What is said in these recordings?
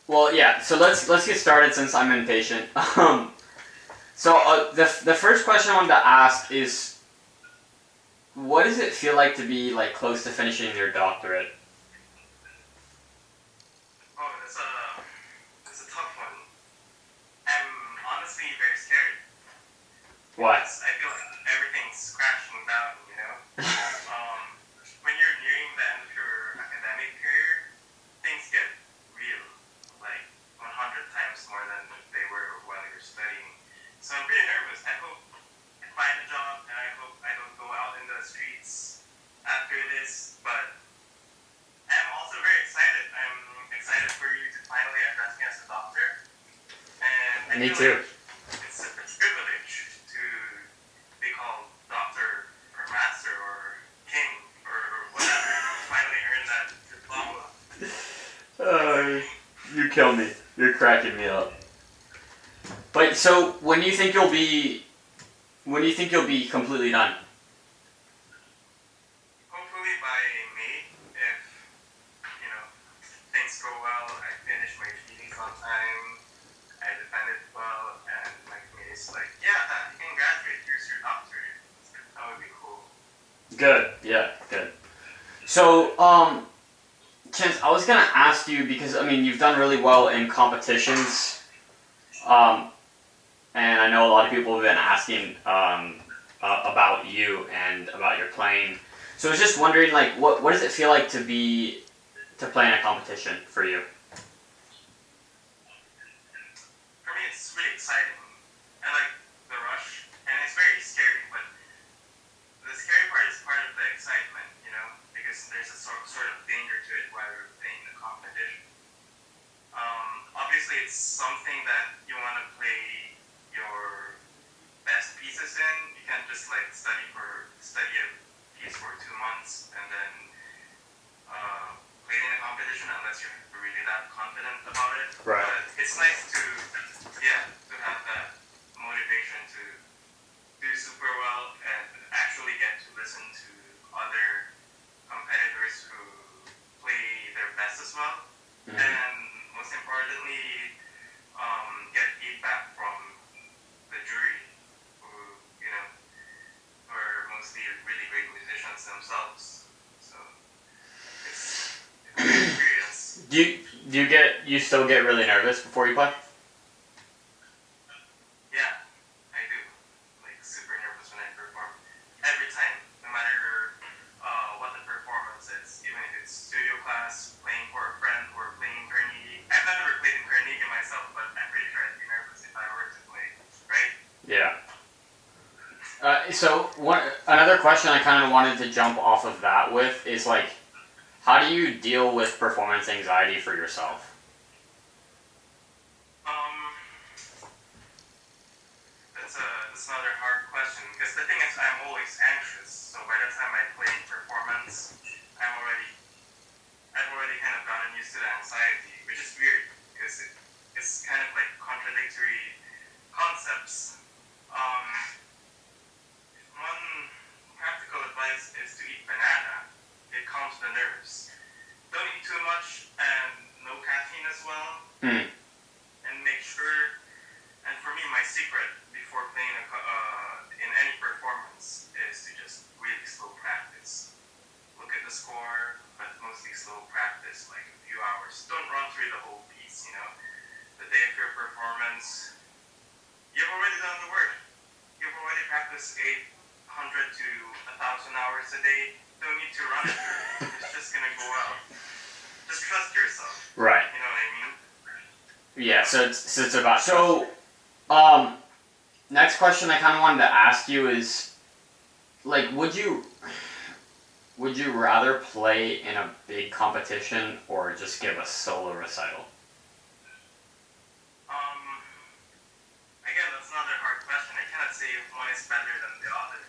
Well, yeah. So let's get started since I'm impatient. The first question I wanted to ask is, what does it feel like to be like close to finishing your doctorate? Oh, that's a tough one. I'm honestly very scared Why? because I feel like everything's crashing down. When you're nearing the end of your academic career, things get real, like 100 times more than they were while you're studying. So I'm pretty nervous. I hope I find a job, and I hope I don't go out in the streets after this. But I'm also very excited. I'm excited for you to finally address me as a doctor. And I Me feel too. like it's a privilege to be called doctor or master or king or whatever. Finally earn that diploma. Uh, you kill me. You're cracking me up. But so when do you think you'll be completely done? Hopefully by May, if things go well, I finish my thesis on time, I defend it well, and my committee's like, yeah, you can graduate. Here's your doctorate. That would be cool. Good. Yeah. Good. So Chance, I was gonna ask you because I mean you've done really well in competitions, um, and I know a lot of people have been asking about you and about your playing. So I was just wondering, like, what does it feel like to play in a competition for you? For me, it's really exciting. I like the rush, and it's very scary, but the scary part is part of the excitement, because there's a sort of danger to it while you're playing the competition. Obviously, it's something that you want to play your best pieces in. You can't just like study a piece for 2 months and then play in a competition unless you're really that confident about it. Right. But it's nice to have that motivation to do super well and actually get to listen to other competitors who play their best as well. Mm-hmm. And most importantly, get feedback from the jury who, are mostly really great musicians themselves. So it's a good experience. You still get really nervous before you play? Yeah, I do. Like super nervous when I perform. Every time, no matter what the performance is, even if it's studio class, playing for a friend, or playing Carnegie. I've never played in Carnegie myself, but I'm pretty sure I'd be nervous if I were to play, right? Yeah. Another question I kind of wanted to jump off of that with is like, how do you deal with performance anxiety for yourself? That's another hard question because the thing is, I'm always anxious. So by the time I play performance, I've already kind of gotten used to the anxiety, which is weird because it's kind of like contradictory concepts. One practical advice is to eat banana. It calms the nerves. Don't eat too much and no caffeine as well. Mm. And make sure. And for me, my secret before playing in any performance is to just really slow practice. Look at the score, but mostly slow practice, like a few hours. Don't run through the whole piece, The day of your performance, you've already done the work. You've already practiced 800 to 1,000 hours a day. Don't need to run it through. It's just gonna go out. Just trust yourself. Right. You know what I mean? Yeah. So it's about next question I kind of wanted to ask you is, like, would you rather play in a big competition or just give a solo recital? Again, that's another hard question. I cannot say if one is better than the other.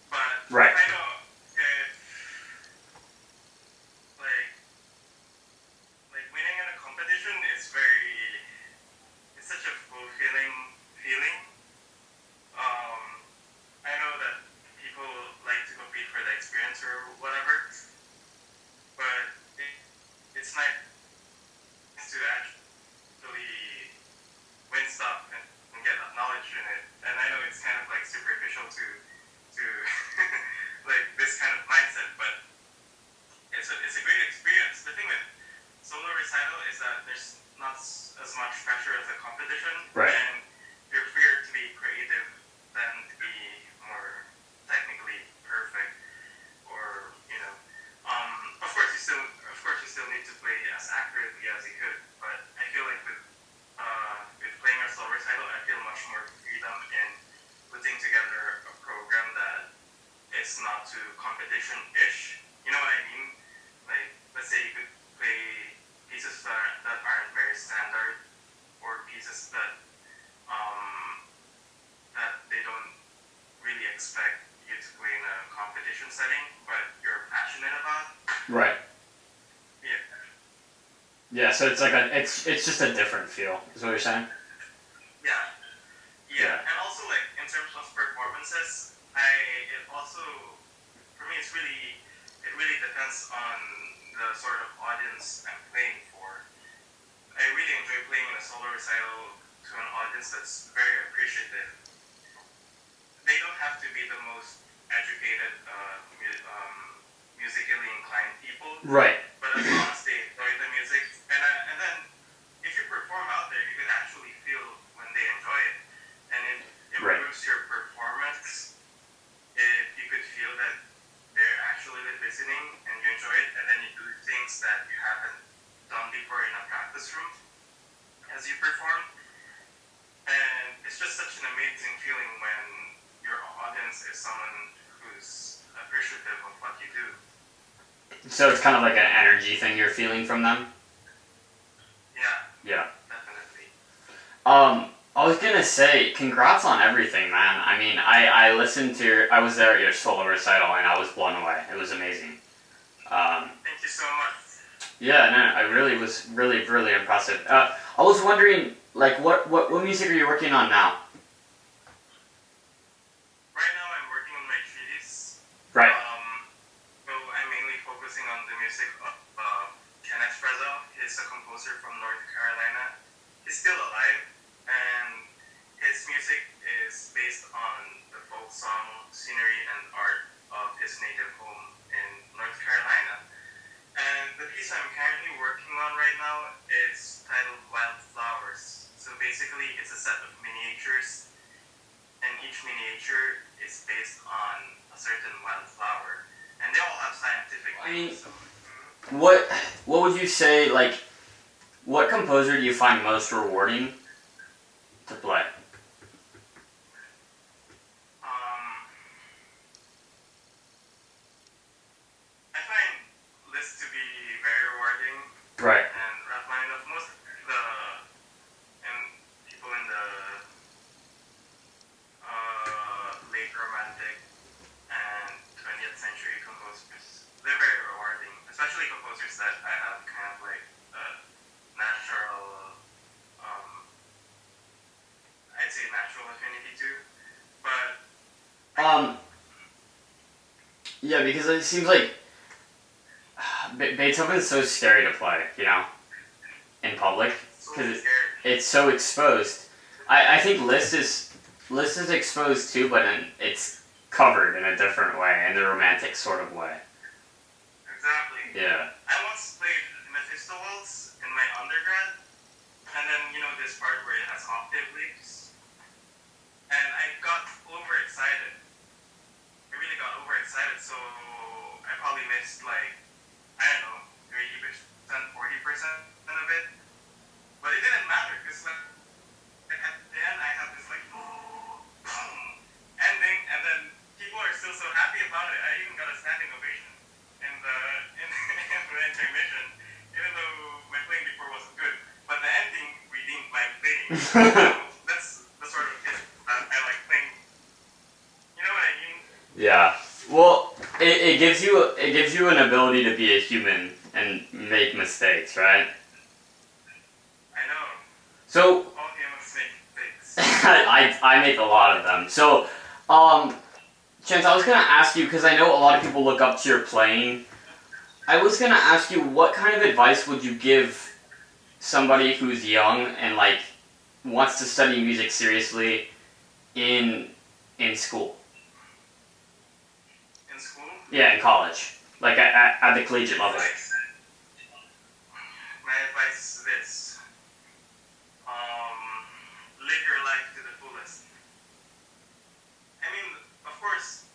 But right. I know if like winning in a competition is it's such a fulfilling feeling. I know that people like to compete for the experience or whatever, but it's nice to there's not as much pressure as a competition, Right. and you're freer to be creative than to be more technically perfect, or of course you still need to play as accurately as you could, but I feel like with playing a solo recital, I feel much more freedom in putting together a program that is not too competition-ish. You know what I mean? Like, let's say you could play pieces that aren't very standard, or pieces that they don't really expect you to play in a competition setting, but you're passionate about. Right. Yeah. Yeah. So it's like it's just a different feel. Is what you're saying? Yeah. Yeah. And also, like, in terms of performances, for me, it really depends on the sort of audience I'm playing for. I really enjoy playing in a solo recital to an audience that's very appreciative. They don't have to be the most educated, musically inclined people, Right. but as long as they enjoy the music, and then if you perform out there, you can actually feel when they enjoy it, and it Right. improves your performance if you could feel that they're actually listening and you enjoy it, and then you do things that you haven't done before in a practice room as you perform. And it's just such an amazing feeling when your audience is someone who's appreciative of what you do. So it's kind of like an energy thing you're feeling from them. Yeah, Yeah. definitely. I was gonna say, congrats on everything, man. I mean, I listened to I was there at your solo recital and I was blown away. It was amazing. Thank you so much. Yeah, no, I really was really impressive. I was wondering, like, what music are you working on now? Right now I'm working on my treatise. Right. So I'm mainly focusing on the music of Pianist. He's a composer from North Carolina. He's still alive, and his music is based on the folk song, scenery, and art of his native home in North Carolina. And the piece I'm currently working on right now is titled Wildflowers. So basically, it's a set of miniatures, and each miniature is based on a certain wildflower, and they all have scientific I mean, names. So, what would you say, like, what composer do you find most rewarding to play? I find this to be very rewarding. Right. And Rachmaninoff, most of the and people in the late Romantic and 20th century composers, they're very rewarding, especially composers that I have kind of like natural, I'd say natural affinity to. But Yeah, because it seems like Beethoven is so scary to play, you know, in public, so because scared. it's so exposed. I think Liszt is exposed too, but it's covered in a different way, in the romantic sort of way. Exactly. Yeah. I once played Mephisto Waltz in my undergrad, and then this part where it has octave leaps, and I got overexcited. I really got overexcited, so I probably missed like, I don't know, 30%, 40% of it. But it didn't matter because like at the end I have this like boom ending, and then people are still so happy about it. I even got a standing ovation in the intermission, even though my playing before wasn't good. But the ending redeemed my playing. So that's the sort of hit that I like playing. You know what I mean? Yeah. Well, it gives you an ability to be a human and make mistakes, right? I know. So All humans make mistakes. I make a lot of them. So, Chance, I was gonna ask you because I know a lot of people look up to your playing. I was gonna ask you what kind of advice would you give somebody who's young and like wants to study music seriously in school? In school? Yeah, in college, like at the collegiate level. My advice advice is this. Live your life to the fullest. I mean, of course,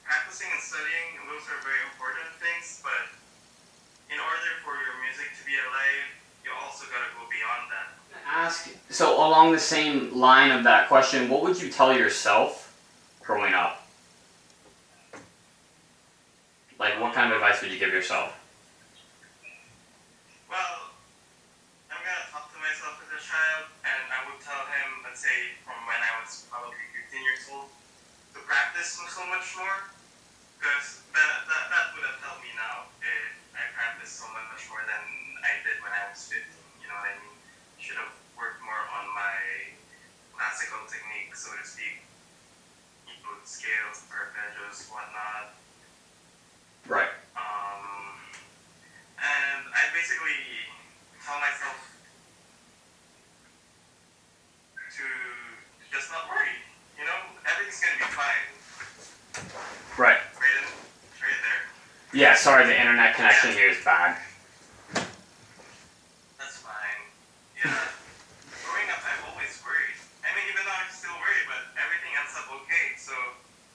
practicing and studying, those are very important things, but in order for your music to be alive, you also gotta go beyond that. Ask, so along the same line of that question, what would you tell yourself growing up? Like, what kind of advice would you give yourself? Well, I'm gonna talk to myself as a child, and I would tell him, let's say, from when I was probably 15 years old, to practice so much more, because that would have helped me now if I practiced so much more than I did when I was 15. You know what I mean? Should have worked more on my classical technique, so to speak, scales, arpeggios, whatnot. Right. And I basically tell myself to just not worry. You know, everything's gonna be fine. Right. Braeden, are you there? Yeah, sorry, the internet connection here is bad. That's fine. Yeah. Growing up, I've always worried. I mean, even though I'm still worried, but everything ends up okay. So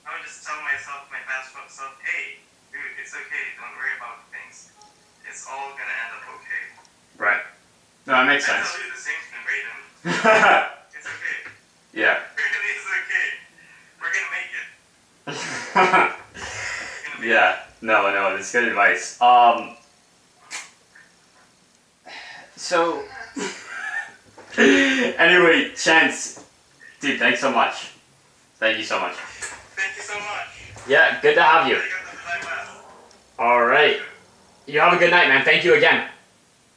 I would just tell myself, my past self, hey, dude, it's okay. Don't worry about things. It's all gonna end up okay. Right. No, that makes I sense. tell you the same thing, Braeden. It's okay. Yeah. Really, it's okay. We're gonna make it. We're gonna make Yeah. No, that's good advice. So, anyway, Chance, dude, thanks so much. Thank you so much. Thank you so much. Yeah, good to have you. I got the time left. All right. You have a good night, man. Thank you again.